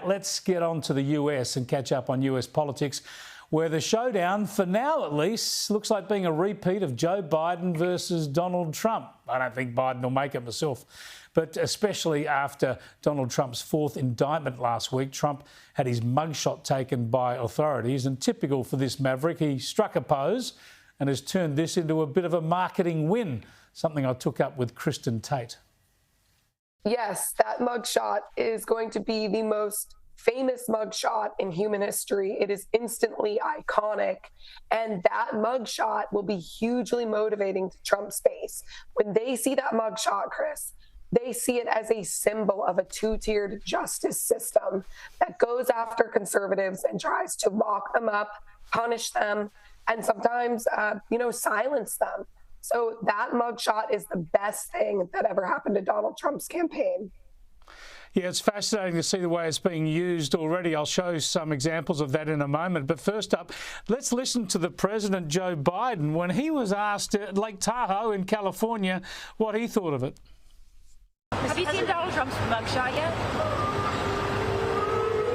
let's get on to the US and catch up on US politics, where the showdown, for now at least, looks like being a repeat of Joe Biden versus Donald Trump. I don't think Biden will make it myself, but especially after Donald Trump's fourth indictment last week, Trump had his mugshot taken by authorities, and typical for this maverick, he struck a pose and has turned this into a bit of a marketing win, something I took up with Kristin Tate. Yes, that mugshot is going to be the most famous mugshot in human history. It is instantly iconic, and that mugshot will be hugely motivating to Trump's base. When they see that mugshot, Chris, they see it as a symbol of a two-tiered justice system that goes after conservatives and tries to lock them up, punish them, and sometimes, silence them. So that mugshot is the best thing that ever happened to Donald Trump's campaign. Yeah, it's fascinating to see the way it's being used already. I'll show some examples of that in a moment. But first up, let's listen to the President, Joe Biden, when he was asked at Lake Tahoe in California what he thought of it. Have you seen Donald Trump's mugshot yet?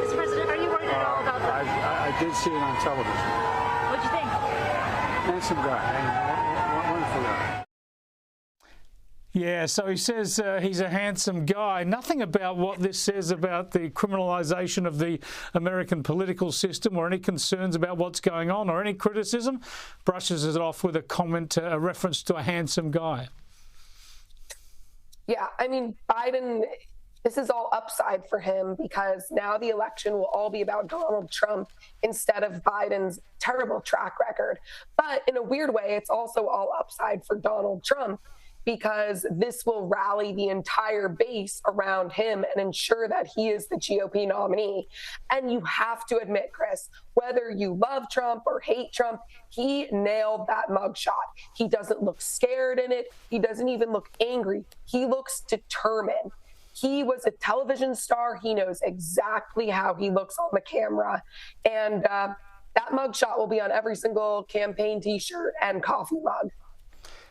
Mr. President, are you worried at all about that? I did see it on television. What'd you think? Handsome guy. Wonderful guy. Yeah, so he says he's a handsome guy. Nothing about what this says about the criminalisation of the American political system or any concerns about what's going on or any criticism. Brushes it off with a comment, a reference to a handsome guy. Yeah, I mean, Biden, this is all upside for him because now the election will all be about Donald Trump instead of Biden's terrible track record. But in a weird way, it's also all upside for Donald Trump, because this will rally the entire base around him and ensure that he is the GOP nominee. And you have to admit, Chris, whether you love Trump or hate Trump, he nailed that mugshot. He doesn't look scared in it. He doesn't even look angry. He looks determined. He was a television star. He knows exactly how he looks on the camera. And that mugshot will be on every single campaign T-shirt and coffee mug.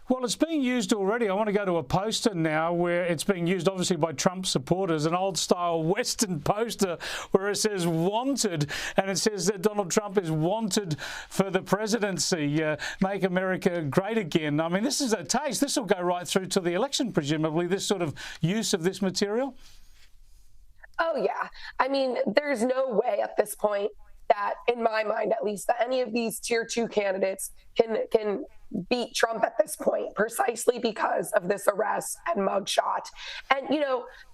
Well, it's being used already. I want to go to a poster now where it's being used obviously by Trump supporters, an old-style Western poster where it says wanted, and it says that Donald Trump is wanted for the presidency, make America great again. I mean, this is a taste. This will go right through to the election, presumably, this sort of use of this material. Oh, yeah. I mean, there's no way at this point that, in my mind at least, that any of these tier 2 candidates can beat Trump at this point, precisely because of this arrest and mugshot. And,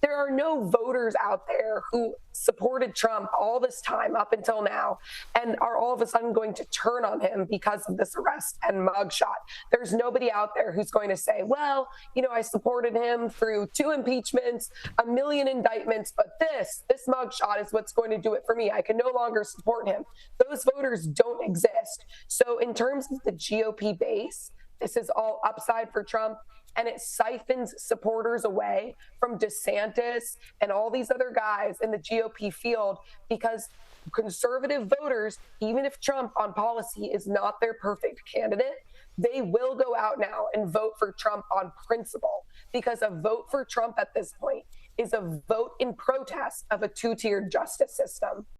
there are no voters out there who supported Trump all this time up until now and are all of a sudden going to turn on him because of this arrest and mugshot. There's nobody out there who's going to say, well, I supported him through 2 impeachments, 1 million indictments, but this mugshot is what's going to do it for me. I can no longer support him. Those voters don't exist. So in terms of the GOP base, this is all upside for Trump, and it siphons supporters away from DeSantis and all these other guys in the GOP field, because conservative voters, even if Trump on policy is not their perfect candidate, they will go out now and vote for Trump on principle, because a vote for Trump at this point is a vote in protest of a two-tiered justice system.